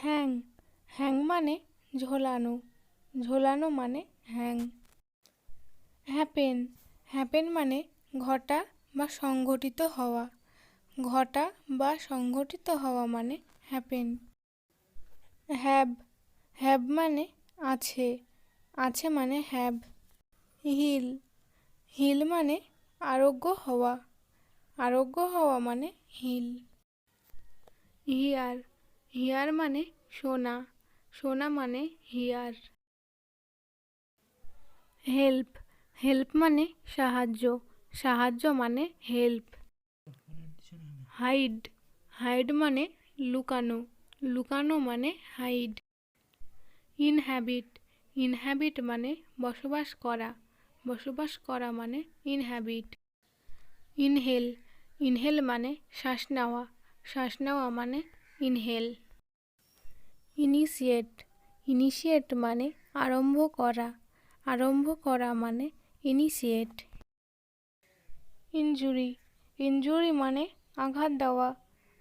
Hang, hang মানে ঝোলানো, ঝোলানো মানে হ্যাং। হ্যাপেন, হ্যাপেন মানে ঘটা বা সংঘটিত হওয়া, ঘটা বা সংঘটিত হওয়া মানে হ্যাপেন। হ্যাভ, হ্যাভ মানে আছে, আছে মানে হ্যাভ। হিল, হিল মানে আরোগ্য হওয়া, আরোগ্য হওয়া মানে হিল। হিয়ার, হিয়ার মানে শোনা, শোনা মানে হিয়ার। হেল্প, হেল্প মানে সাহায্য, সাহায্য মানে হেল্প। হাইড, হাইড মানে লুকানো, লুকানো মানে হাইড। ইনহ্যাবিট, ইনহ্যাবিট মানে বসবাস করা, বসবাস করা মানে ইনহ্যাবিট। ইনহেল, ইনহেল মানে শ্বাস নেওয়া, শ্বাস নেওয়া মানে ইনহেল। ইনিশিয়েট, ইনিশিয়েট মানে আরম্ভ করা, আরম্ভ করা মানে ইনিশিয়েট। ইনজুরি, ইনজুরি মানে আঘাত দেওয়া,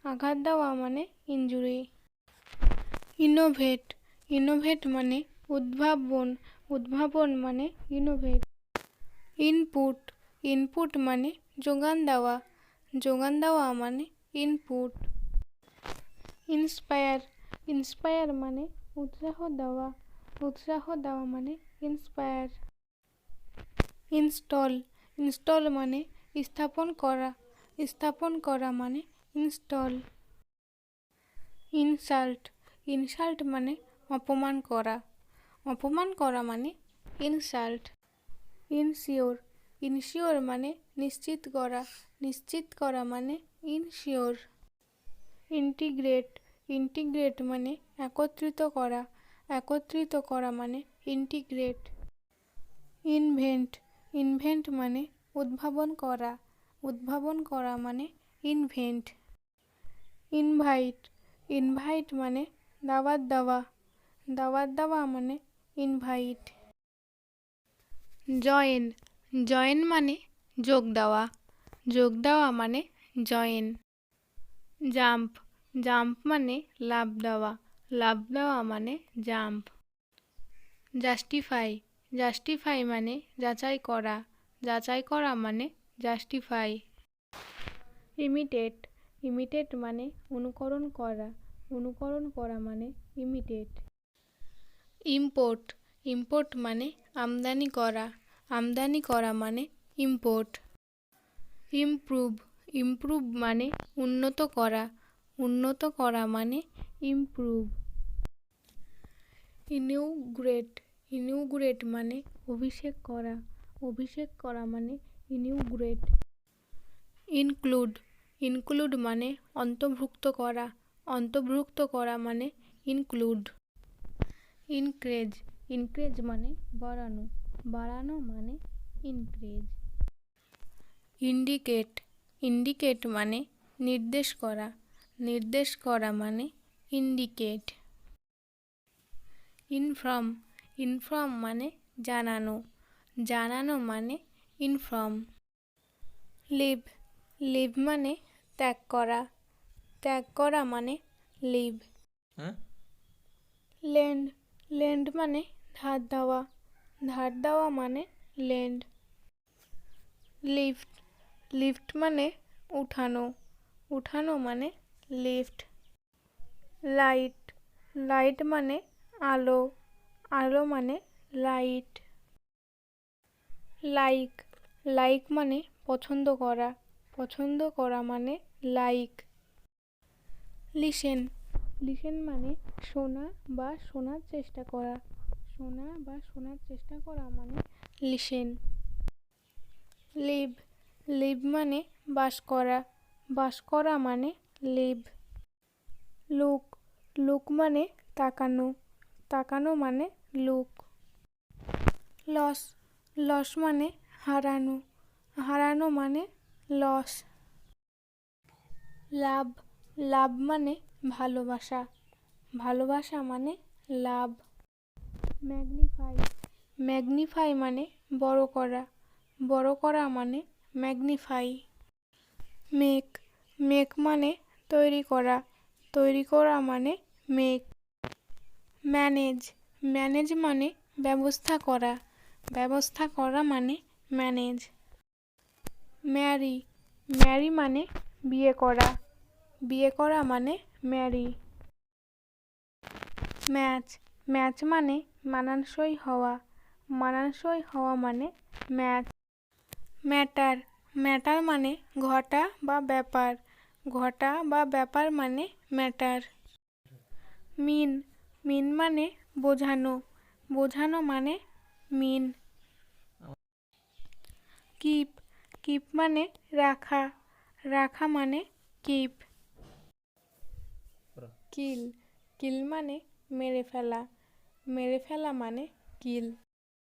আঘাত দেওয়া মানে ইনজুরি। ইনোভেট, ইনোভেট মানে উদ্ভাবন, উদ্ভাবন মানে ইনোভেট। ইনপুট, ইনপুট মানে যোগান দেওয়া, যোগান দেওয়া মানে ইনপুট। ইন্সপায়ার, ইন্সপায়ার মানে উৎসাহ দেওয়া, উৎসাহ দেওয়া মানে ইন্সপায়ার। ইনস্টল, ইনস্টল মানে স্থাপন করা, স্থাপন করা মানে ইনস্টল। ইনসাল্ট, ইনসাল্ট মানে অপমান করা, অপমান করা মানে ইনসাল্ট। ইনশিওর, ইনশিওর মানে নিশ্চিত করা, নিশ্চিত করা মানে ইনশিওর। ইন্টিগ্রেট, ইন্টিগ্রেট মানে একত্রিত করা, একত্রিত করা মানে ইন্টিগ্রেট। ইনভেন্ট, ইনভেন্ট মানে উদ্ভাবন করা, উদ্ভাবন করা মানে ইনভেন্ট। ইনভাইট, ইনভাইট মানে দাওয়াত দেওয়া, দাওয়াত দেওয়া মানে ইনভাইট। জয়েন, জয়েন মানে যোগ দেওয়া, যোগ দেওয়া মানে জয়েন। জাম্প, জাম্প মানে লাফ দেওয়া, লাফ দেওয়া মানে জাম্প। জাস্টিফাই, জাস্টিফাই মানে যাচাই করা, যাচাই করা মানে জাস্টিফাই। ইমিটেট, ইমিটেট মানে অনুকরণ করা, অনুকরণ করা মানে ইমিটেট। ইম্পোর্ট, ইম্পোর্ট মানে আমদানি করা, আমদানি করা মানে ইম্পোর্ট। ইমপ্রুভ, ইমপ্রুভ মানে উন্নত করা, উন্নত করা মানে ইমপ্রুভ। ইনিউগ্রেট, ইনিউগ্রেট মানে অভিষেক করা, অভিষেক করা মানে ইনিউগ্রেট। ইনক্লুড, ইনক্লুড মানে অন্তর্ভুক্ত করা, অন্তর্ভুক্ত করা মানে ইনক্লুড। ইনক্রেজ, ইনক্রেজ মানে বাড়ানো, বাড়ানো মানে ইনক্রেজ। ইন্ডিকেট, ইন্ডিকেট মানে নির্দেশ করা, নির্দেশ করা মানে ইন্ডিকেট। ইনফর্ম, ইনফর্ম মানে জানানো, জানানো মানে ইনফর্ম। লিভ, লিভ মানে ত্যাগ করা, ত্যাগ করা মানে লিভ। লেন্ড, লেন্ড মানে ধার দেওয়া, ধার দেওয়া মানে লেন্ড। লিফট, লিফট মানে উঠানো, উঠানো মানে লিফট। লাইট, লাইট মানে আলো, আলো মানে লাইট। লাইক, লাইক মানে পছন্দ করা, পছন্দ করা মানে লাইক। লিসেন, লিসেন মানে শোনা বা শোনার চেষ্টা করা, শোনা বা শোনার চেষ্টা করা মানে লিসেন। লিভ, লিভ মানে বাস করা, বাস করা মানে লিভ। লুক, লুক মানে তাকানো, তাকানো মানে লুক। লস, লস মানে হারানো, হারানো মানে লস। লাভ, লাভ মানে ভালোবাসা, ভালোবাসা মানে লাভ। ম্যাগনিফাই, ম্যাগনিফাই মানে বড় করা, বড় করা মানে ম্যাগনিফাই। মেক, মেক মানে তৈরি করা, তৈরি করা মানে মেক। ম্যানেজ, ম্যানেজ মানে ব্যবস্থা করা, ব্যবস্থা করা মানে ম্যানেজ। ম্যারি, ম্যারি মানে বিয়ে করা, বিয়ে করা মানে ম্যারি। ম্যাচ, ম্যাচ মানে মানানসই হওয়া, মানানসই হওয়া মানে ম্যাচ। ম্যাটার, ম্যাটার মানে ঘটা বা ব্যাপার, ঘটা বা ব্যাপার মানে ম্যাটার। মিন, মিন মানে বোঝানো, বোঝানো মানে মিন। কিপ, কিপ মানে রাখা, রাখা মানে কিপ। কিল, কিল মানে মেরে ফেলা, মেরে ফেলা মানে কিল।